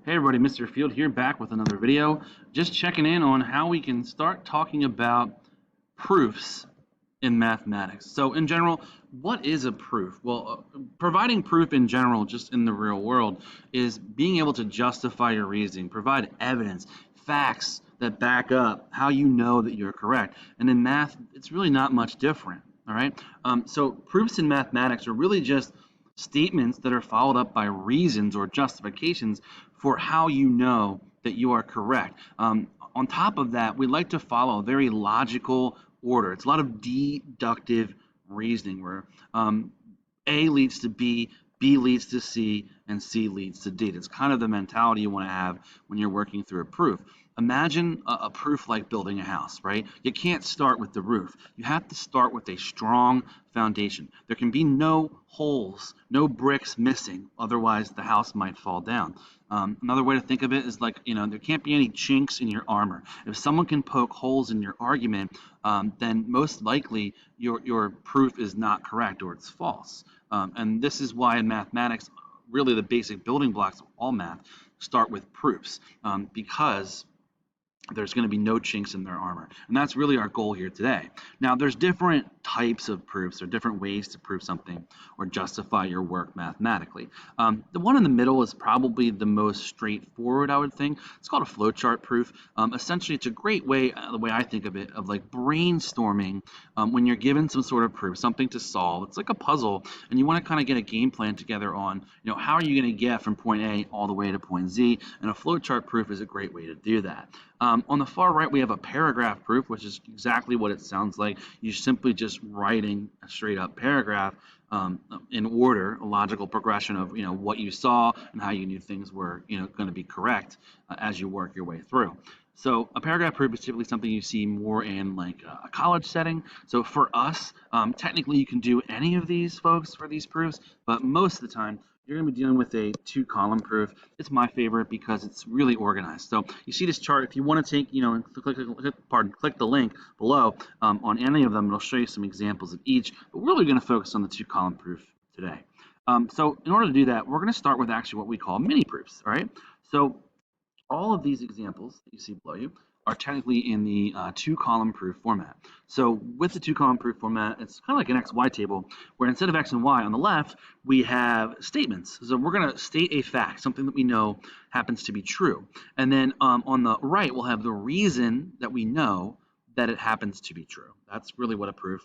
Hey everybody, Mr. Field here, back with another video. Just checking in on how we can start talking about proofs in mathematics. So in general, what is a proof? Well, providing proof in general, just in the real world, is being able to justify your reasoning, provide evidence, facts that back up how you know that you're correct. And in math, it's really not much different, all right? So proofs in mathematics are really just statements that are followed up by reasons or justifications for how you know that you are correct. On top of that, we like to follow a very logical order. It's a lot of deductive reasoning where A leads to B, B leads to C, and C leads to D. That's kind of the mentality you want to have when you're working through a proof. Imagine a proof like building a house, right? You can't start with the roof. You have to start with a strong foundation. There can be no holes, no bricks missing, otherwise the house might fall down. Another way to think of it is like, there can't be any chinks in your armor. If someone can poke holes in your argument, then most likely your proof is not correct or it's false. And this is why in mathematics, really the basic building blocks of all math start with proofs, because there's going to be no chinks in their armor. And that's really our goal here today. Now, there's different types of proofs or different ways to prove something or justify your work mathematically. The one in the middle is probably the most straightforward, I would think. It's called a flowchart proof. Essentially, it's a great way, the way I think of it, of like brainstorming when you're given some sort of proof, something to solve. It's like a puzzle, and you want to kind of get a game plan together on, how are you going to get from point A all the way to point Z, and a flowchart proof is a great way to do that. On the far right, we have a paragraph proof, which is exactly what it sounds like. You're simply just writing a straight up paragraph in order, a logical progression of what you saw and how you knew things were going to be correct as you work your way through. So a paragraph proof is typically something you see more in like a college setting. So for us, technically you can do any of these folks for these proofs, but most of the time you're going to be dealing with a two-column proof. It's my favorite because it's really organized. So you see this chart. If you want to take, click the link below on any of them. It'll show you some examples of each. But we're really going to focus on the two-column proof today. So in order to do that, we're going to start with actually what we call mini proofs. All right. So all of these examples that you see below you are technically in the two-column proof format. So with the two-column proof format, it's kind of like an XY table, where instead of X and Y on the left, we have statements. So we're going to state a fact, something that we know happens to be true. And then on the right, we'll have the reason that we know that it happens to be true. That's really what a proof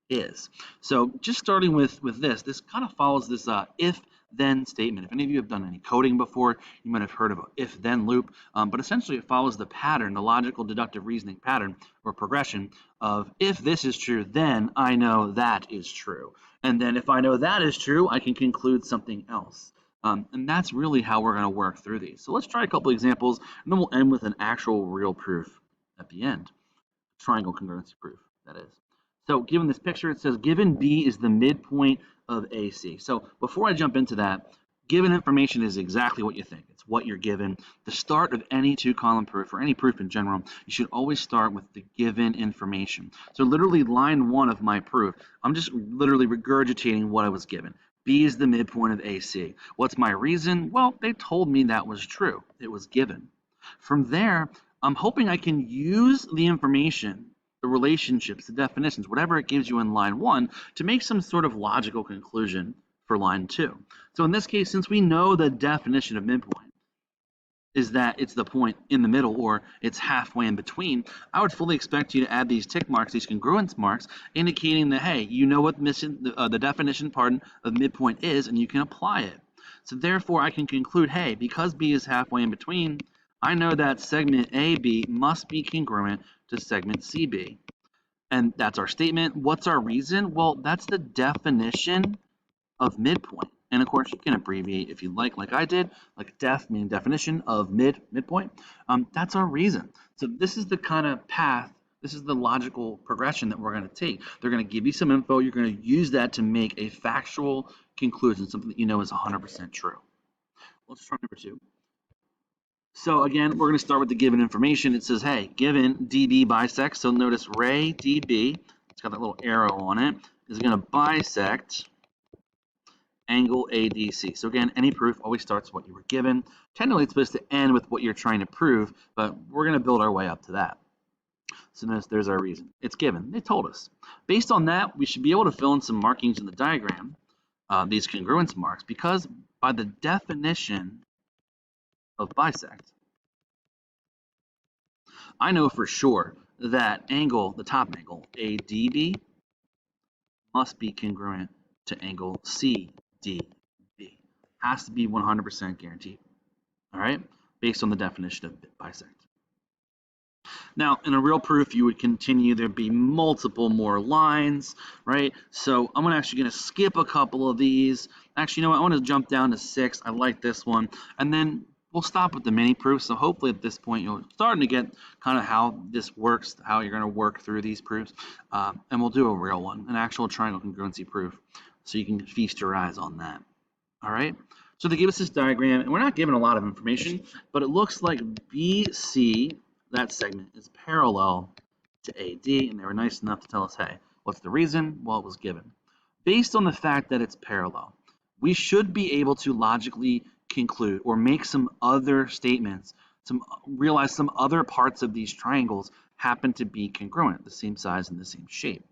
is. So just starting with this kind of follows this if-then statement. If any of you have done any coding before, you might have heard of an if-then loop, but essentially it follows the pattern, the logical deductive reasoning pattern or progression of if this is true, then I know that is true. And then if I know that is true, I can conclude something else. And that's really how we're going to work through these. So let's try a couple examples, and then we'll end with an actual real proof at the end. Triangle congruency proof, that is. So given this picture, it says given B is the midpoint of AC. So before I jump into that, given information is exactly what you think. It's what you're given. The start of any two-column proof, or any proof in general, you should always start with the given information. So literally line 1 of my proof, I'm just literally regurgitating what I was given. B is the midpoint of AC. What's my reason? Well, they told me that was true. It was given. From there, I'm hoping I can use the information, the relationships, the definitions, whatever it gives you in line 1, to make some sort of logical conclusion for line 2. So in this case, since we know the definition of midpoint is that it's the point in the middle or it's halfway in between, I would fully expect you to add these tick marks, these congruence marks, indicating that, hey, you know what the definition of midpoint is and you can apply it. So therefore, I can conclude, hey, because B is halfway in between, I know that segment AB must be congruent to segment CB. And that's our statement. What's our reason? Well, that's the definition of midpoint. And of course, you can abbreviate if you like I did, like def meaning definition of midpoint. That's our reason. So this is the kind of path, this is the logical progression that we're going to take. They're going to give you some info. You're going to use that to make a factual conclusion, something that you know is 100% true. Let's try number 2. So again, we're going to start with the given information. It says, hey, given DB bisects. So notice ray DB, it's got that little arrow on it, is going to bisect angle ADC. So again, any proof always starts with what you were given. Technically, it's supposed to end with what you're trying to prove, but we're going to build our way up to that. So there's our reason. It's given. They told us. Based on that, we should be able to fill in some markings in the diagram, these congruence marks, because by the definition of bisect, I know for sure that angle, the top angle, ADB, must be congruent to angle CDB. Has to be 100% guaranteed. All right, based on the definition of bisect. Now, in a real proof, you would continue. There'd be multiple more lines, right? So I'm actually going to skip a couple of these. Actually, you know what? I want to jump down to 6. I like this one. And then we'll stop with the mini proofs. So hopefully at this point, you're starting to get kind of how this works, how you're going to work through these proofs. And we'll do a real one, an actual triangle congruency proof. So you can feast your eyes on that. All right? So they give us this diagram, and we're not given a lot of information, but it looks like BC, that segment, is parallel to AD, and they were nice enough to tell us, hey, what's the reason? Well, it was given. Based on the fact that it's parallel, we should be able to logically conclude or make some other statements, realize some other parts of these triangles happen to be congruent, the same size and the same shape.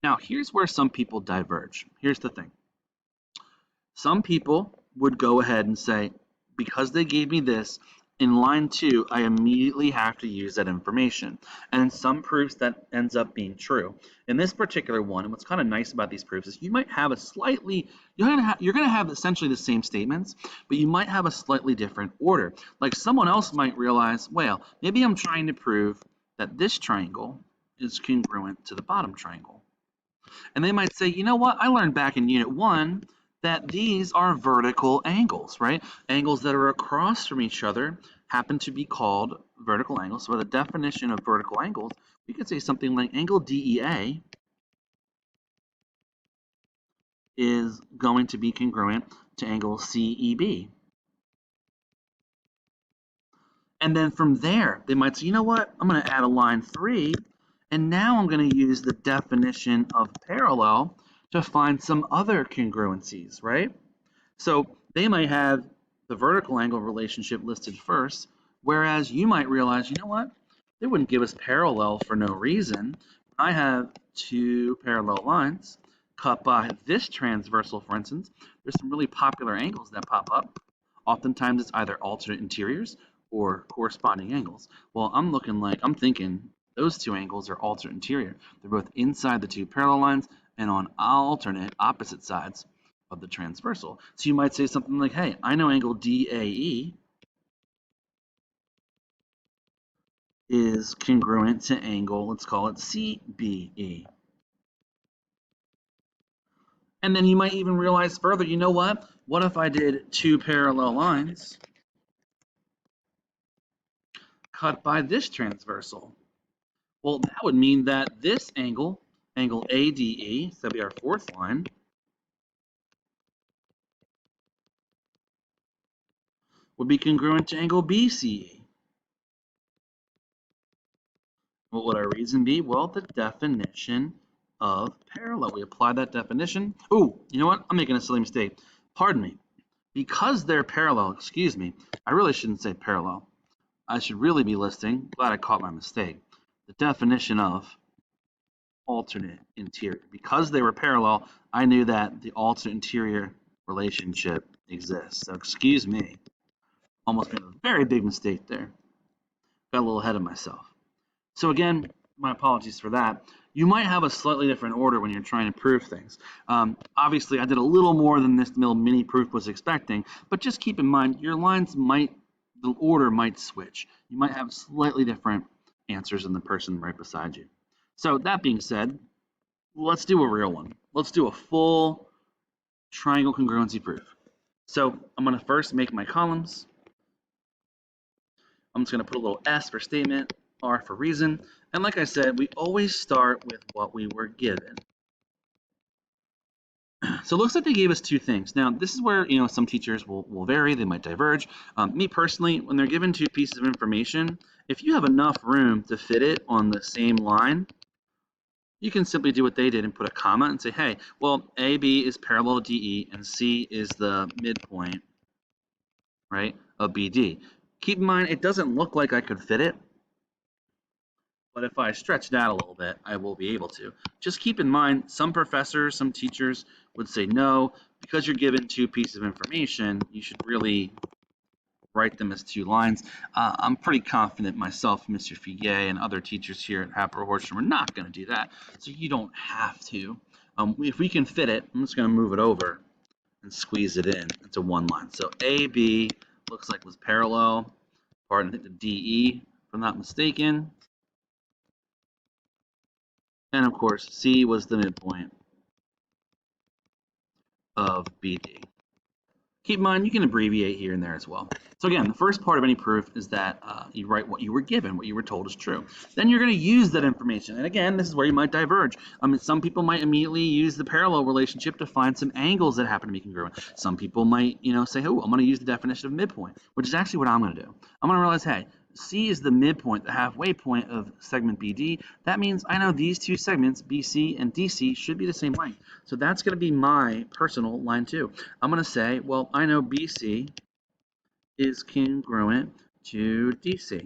Now, here's where some people diverge. Here's the thing. Some people would go ahead and say, because they gave me this, in line 2, I immediately have to use that information. And in some proofs, that ends up being true. In this particular one, and what's kind of nice about these proofs is you might have a slightly, you're going to have essentially the same statements, but you might have a slightly different order. Like someone else might realize, well, maybe I'm trying to prove that this triangle is congruent to the bottom triangle. And they might say, you know what, I learned back in Unit 1 that these are vertical angles, right? Angles that are across from each other happen to be called vertical angles. So by the definition of vertical angles, we could say something like angle DEA is going to be congruent to angle CEB. And then from there, they might say, you know what, I'm going to add a line 3, and now I'm going to use the definition of parallel to find some other congruencies, right? So they might have the vertical angle relationship listed first, whereas you might realize, you know what, they wouldn't give us parallel for no reason. I have 2 parallel lines cut by this transversal, for instance. There's some really popular angles that pop up. Oftentimes it's either alternate interiors or corresponding angles. Well, I'm thinking those 2 angles are alternate interior. They're both inside the 2 parallel lines and on alternate opposite sides of the transversal. So you might say something like, hey, I know angle DAE is congruent to angle, let's call it CBE. And then you might even realize further, you know what? What if I did 2 parallel lines cut by this transversal? Well, that would mean that this angle, angle ADE, so that'd be our 4th line, would be congruent to angle BCE. What would our reason be? Well, the definition of parallel. We apply that definition. Oh, you know what? I'm making a silly mistake. Pardon me. Because they're parallel, excuse me, I really shouldn't say parallel. I should really be listing, glad I caught my mistake, the definition of alternate interior. Because they were parallel, I knew that the alternate interior relationship exists. So excuse me. Almost made a very big mistake there. Got a little ahead of myself. So again, my apologies for that. You might have a slightly different order when you're trying to prove things. Obviously, I did a little more than this little mini proof was expecting, but just keep in mind, your lines the order might switch. You might have slightly different answers than the person right beside you. So that being said, let's do a real one. Let's do a full triangle congruency proof. So I'm going to first make my columns. I'm just going to put a little S for statement, R for reason. And like I said, we always start with what we were given. So it looks like they gave us 2 things. Now, this is where, some teachers will vary. They might diverge. Me personally, when they're given 2 pieces of information, if you have enough room to fit it on the same line, you can simply do what they did and put a comma and say, hey, well, AB is parallel to DE and C is the midpoint, right, of BD. Keep in mind, it doesn't look like I could fit it, but if I stretch it out a little bit, I will be able to. Just keep in mind, some professors, some teachers would say, no, because you're given two pieces of information, you should really write them as two lines. I'm pretty confident myself, Mr. Figuier, and other teachers here at Hatboro-Horsham are not going to do that, so you don't have to. If we can fit it, I'm just going to move it over and squeeze it in into one line. So AB looks like was parallel, pardon, I think the DE, if I'm not mistaken. And of course, C was the midpoint of BD. Keep in mind, you can abbreviate here and there as well. So again, the first part of any proof is that you write what you were given, what you were told is true. Then you're going to use that information. And again, this is where you might diverge. Some people might immediately use the parallel relationship to find some angles that happen to be congruent. Some people might, say, oh, I'm going to use the definition of midpoint, which is actually what I'm going to do. I'm going to realize, hey, C is the midpoint, the halfway point of segment BD. That means I know these two segments, BC and DC, should be the same length. So that's going to be my personal line 2. I'm going to say, well, I know BC is congruent to DC.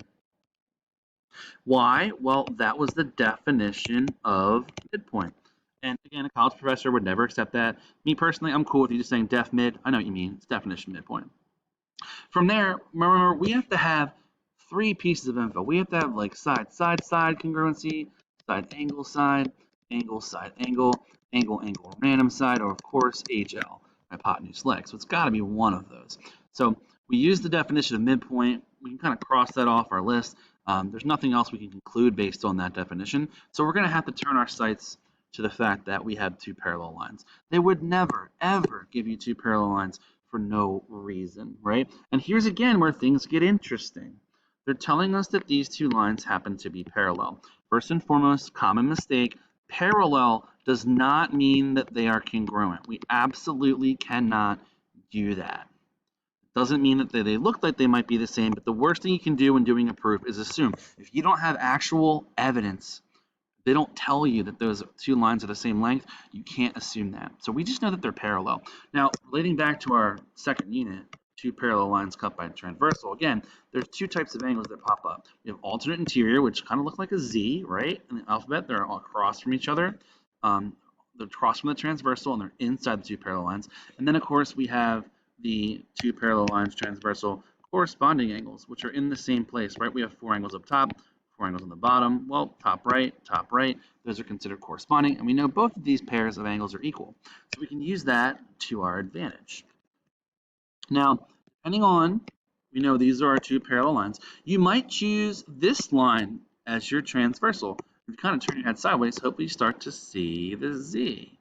Why? Well, that was the definition of midpoint. And again, a college professor would never accept that. Me personally, I'm cool with you just saying def mid. I know what you mean. It's definition midpoint. From there, remember, we have to have 3 pieces of info. We have to have like side congruency, side, angle, side, angle, random side, or of course HL, hypotenuse leg. So it's got to be one of those. So we use the definition of midpoint. We can kind of cross that off our list. There's nothing else we can conclude based on that definition. So we're going to have to turn our sights to the fact that we have 2 parallel lines. They would never, ever give you 2 parallel lines for no reason, right? And here's again where things get interesting. They're telling us that these 2 lines happen to be parallel. First and foremost, common mistake, parallel does not mean that they are congruent. We absolutely cannot do that. Doesn't mean that they look like they might be the same, but the worst thing you can do when doing a proof is assume. If you don't have actual evidence, they don't tell you that those 2 lines are the same length, you can't assume that. So we just know that they're parallel. Now, relating back to our second unit, 2 parallel lines cut by transversal, again, there's 2 types of angles that pop up. We have alternate interior, which kind of look like a Z, right? In the alphabet, they're all across from each other. They're across from the transversal, and they're inside the 2 parallel lines. And then, of course, we have the 2 parallel lines transversal corresponding angles, which are in the same place, right? We have 4 angles up top, 4 angles on the bottom. Well, top right, those are considered corresponding, and we know both of these pairs of angles are equal. So we can use that to our advantage. Now, depending on, we know these are our 2 parallel lines, you might choose this line as your transversal. If you kind of turn your head sideways, hopefully you start to see the Z,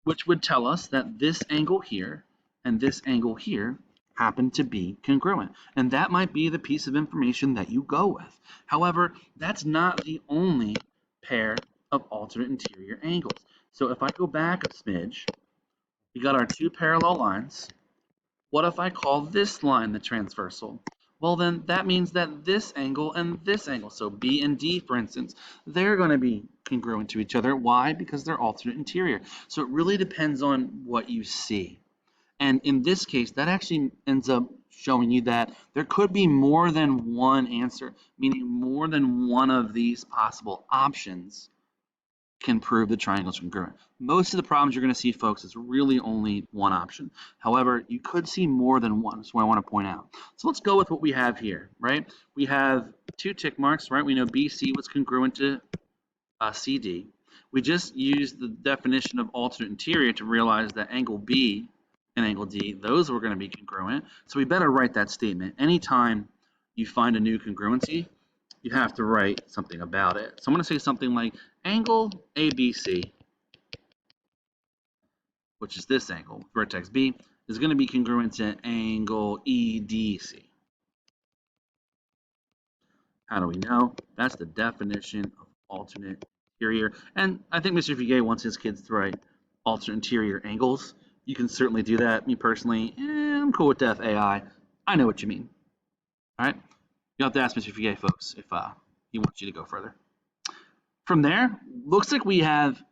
which would tell us that this angle here and this angle here happen to be congruent. And that might be the piece of information that you go with. However, that's not the only pair of alternate interior angles. So if I go back a smidge, we got our 2 parallel lines. What if I call this line the transversal? Well, then that means that this angle and this angle, so B and D, for instance, they're going to be congruent to each other. Why? Because they're alternate interior. So it really depends on what you see. And in this case, that actually ends up showing you that there could be more than one answer, meaning more than one of these possible options can prove the triangle is congruent. Most of the problems you're going to see, folks, is really only one option. However, you could see more than one. That's what I want to point out. So let's go with what we have here, right? We have 2 tick marks, right? We know BC was congruent to CD. We just used the definition of alternate interior to realize that angle B and angle D, those were going to be congruent. So we better write that statement. Anytime you find a new congruency, you have to write something about it. So I'm going to say something like angle ABC, which is this angle, vertex B, is going to be congruent to angle EDC. How do we know? That's the definition of alternate interior. And I think Mr. Figuier wants his kids to write alternate interior angles. You can certainly do that. Me personally, I'm cool with def AI. I know what you mean. All right? You'll have to ask Mr. Figuier, folks, if he wants you to go further. From there, looks like we have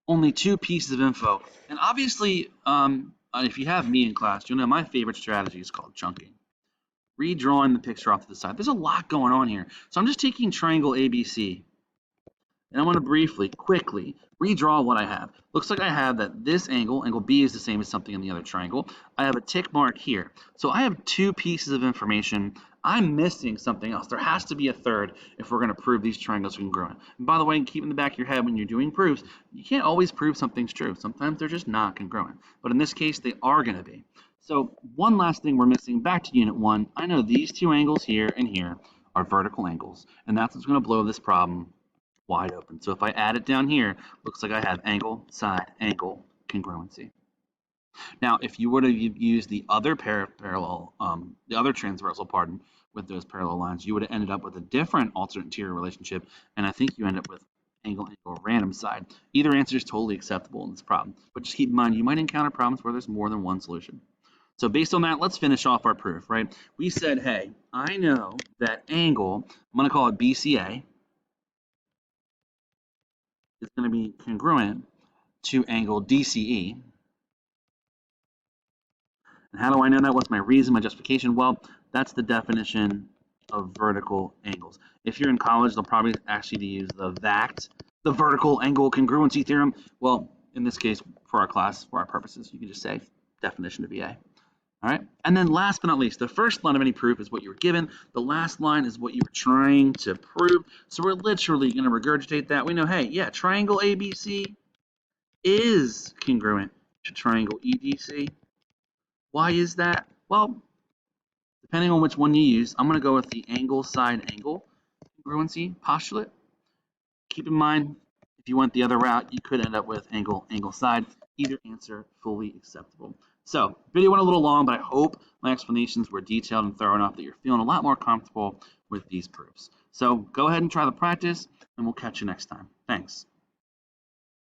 only two pieces of info. And obviously, if you have me in class, you'll know my favorite strategy is called chunking. Redrawing the picture off to the side. There's a lot going on here. So I'm just taking triangle ABC, and I'm going to briefly, quickly redraw what I have. Looks like I have that this angle, angle B, is the same as something in the other triangle. I have a tick mark here. So I have two pieces of information. I'm missing something else. There has to be a third if we're going to prove these triangles are congruent. And by the way, keep in the back of your head when you're doing proofs, you can't always prove something's true. Sometimes they're just not congruent. But in this case, they are going to be. So one last thing we're missing, back to Unit 1, I know these two angles here and here are vertical angles, and that's what's going to blow this problem wide open. So if I add it down here, looks like I have angle, side, angle, congruency. Now, if you were to use the other the other transversal, with those parallel lines, you would have ended up with a different alternate interior relationship, and I think you end up with angle, angle, random side. Either answer is totally acceptable in this problem, but just keep in mind you might encounter problems where there's more than one solution. So based on that, let's finish off our proof, right? We said, hey, I know that angle, I'm going to call it BCA, is going to be congruent to angle DCE. And how do I know that? What's my reason, my justification? Well, that's the definition of vertical angles. If you're in college, they'll probably ask you to use the VACT, the vertical angle congruency theorem. Well, in this case, for our class, for our purposes, you can just say definition of VA. All right. And then last but not least, the first line of any proof is what you were given. The last line is what you were trying to prove. So we're literally going to regurgitate that. We know, hey, yeah, triangle ABC is congruent to triangle EDC. Why is that? Well, depending on which one you use, I'm going to go with the angle side angle congruency postulate. Keep in mind, if you went the other route, you could end up with angle, angle side. Either answer fully acceptable. So, video went a little long, but I hope my explanations were detailed and thorough enough that you're feeling a lot more comfortable with these proofs. So, go ahead and try the practice, and we'll catch you next time. Thanks.